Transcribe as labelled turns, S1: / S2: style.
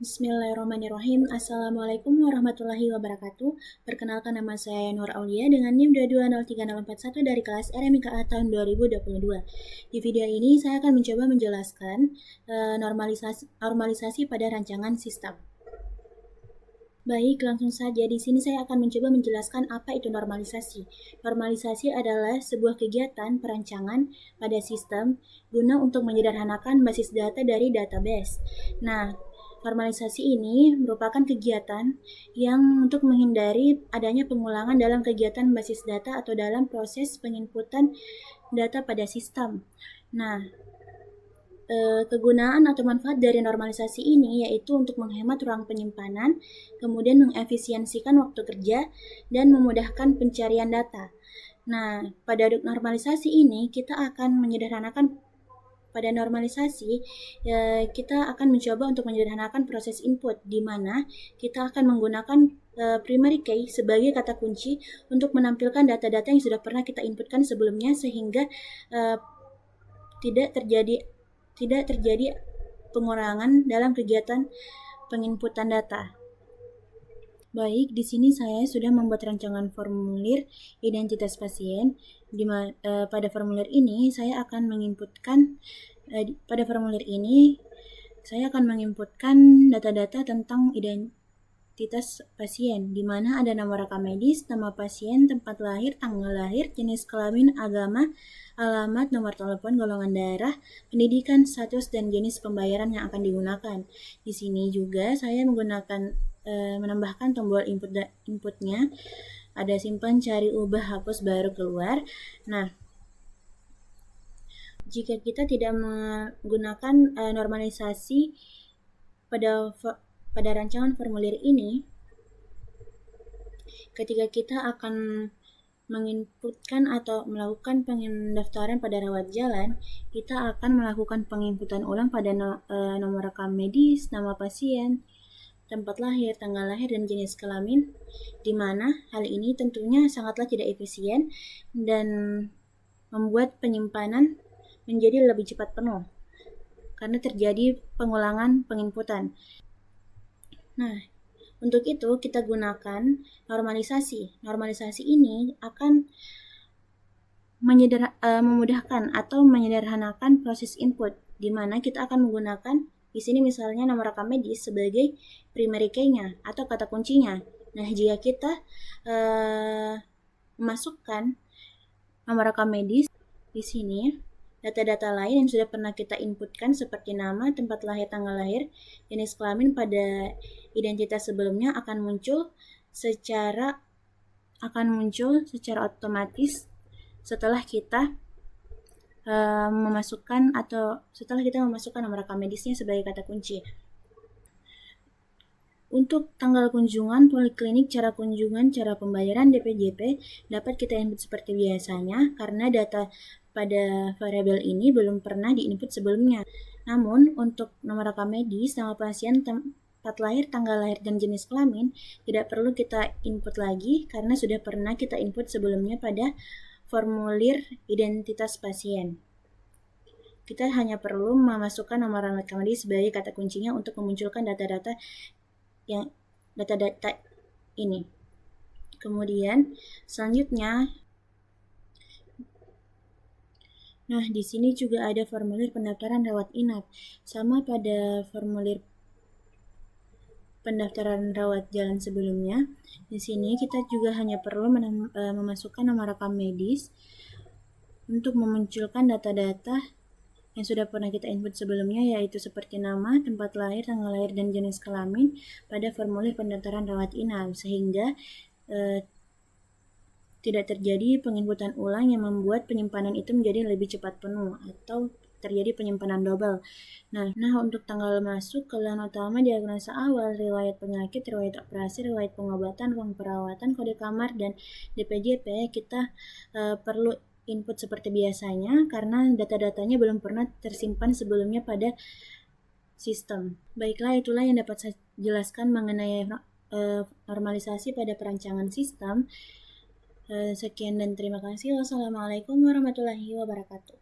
S1: Bismillahirrahmanirrahim. Assalamualaikum warahmatullahi wabarakatuh. Perkenalkan, nama saya Nur Aulia dengan NIM 2203041 dari kelas RMIKA tahun 2022. Di video ini saya akan mencoba menjelaskan normalisasi pada rancangan sistem. Baik, langsung saja. Di sini saya akan mencoba menjelaskan apa itu normalisasi. Normalisasi adalah sebuah kegiatan perancangan pada sistem guna untuk menyederhanakan basis data dari database. Nah, normalisasi ini merupakan kegiatan yang untuk menghindari adanya pengulangan dalam kegiatan basis data atau dalam proses penginputan data pada sistem. Nah, kegunaan atau manfaat dari normalisasi ini yaitu untuk menghemat ruang penyimpanan, kemudian mengefisiensikan waktu kerja, dan memudahkan pencarian data. Nah, pada normalisasi ini kita akan menyederhanakan kita akan mencoba untuk menyederhanakan proses input, di mana kita akan menggunakan primary key sebagai kata kunci untuk menampilkan data-data yang sudah pernah kita inputkan sebelumnya, sehingga tidak terjadi pengurangan dalam kegiatan penginputan data. Baik, di sini saya sudah membuat rancangan formulir identitas pasien. Pada formulir ini saya akan menginputkan data-data tentang identitas pasien, di mana ada nama rekam medis, nama pasien, tempat lahir, tanggal lahir, jenis kelamin, agama, alamat, nomor telepon, golongan darah, pendidikan, status, dan jenis pembayaran yang akan digunakan. Di sini juga saya menambahkan tombol inputnya. Ada simpan, cari, ubah, hapus, baru, keluar. Nah, jika kita tidak menggunakan normalisasi pada rancangan formulir ini, ketika kita akan menginputkan atau melakukan pendaftaran pada rawat jalan, kita akan melakukan penginputan ulang pada nomor rekam medis, nama pasien, tempat lahir, tanggal lahir, dan jenis kelamin, di mana hal ini tentunya sangatlah tidak efisien dan membuat penyimpanan menjadi lebih cepat penuh karena terjadi pengulangan penginputan. Nah, untuk itu kita gunakan normalisasi. Normalisasi ini akan memudahkan atau menyederhanakan proses input, di mana kita akan menggunakan di sini misalnya nomor rekam medis sebagai primary key-nya atau kata kuncinya. Nah, jika kita memasukkan nomor rekam medis di sini, data-data lain yang sudah pernah kita inputkan seperti nama, tempat lahir, tanggal lahir, jenis kelamin pada identitas sebelumnya akan muncul secara otomatis setelah kita memasukkan nomor rekam medisnya sebagai kata kunci. Untuk tanggal kunjungan, poliklinik, cara kunjungan, cara pembayaran, DPJP dapat kita input seperti biasanya karena data pada variabel ini belum pernah diinput sebelumnya. Namun, untuk nomor rekam medis, nama pasien, tempat lahir, tanggal lahir, dan jenis kelamin tidak perlu kita input lagi karena sudah pernah kita input sebelumnya pada formulir identitas pasien. Kita hanya perlu memasukkan nomor rekam medis sebagai kata kuncinya untuk memunculkan data-data ini. Kemudian selanjutnya, nah di sini juga ada formulir pendaftaran rawat inap. Sama pada formulir pendaftaran rawat jalan sebelumnya, di sini kita juga hanya perlu memasukkan nomor rekam medis untuk memunculkan data-data yang sudah pernah kita input sebelumnya, yaitu seperti nama, tempat lahir, tanggal lahir, dan jenis kelamin pada formulir pendaftaran rawat inap, sehingga tidak terjadi penginputan ulang yang membuat penyimpanan itu menjadi lebih cepat penuh atau terjadi penyimpanan double. Nah, untuk tanggal masuk, keluhan utama, diagnosa awal, riwayat penyakit, riwayat operasi, riwayat pengobatan, ruang perawatan, kode kamar, dan DPJP kita perlu input seperti biasanya karena data-datanya belum pernah tersimpan sebelumnya pada sistem. Baiklah, itulah yang dapat saya jelaskan mengenai normalisasi pada perancangan sistem. Sekian dan terima kasih. Wassalamualaikum warahmatullahi wabarakatuh.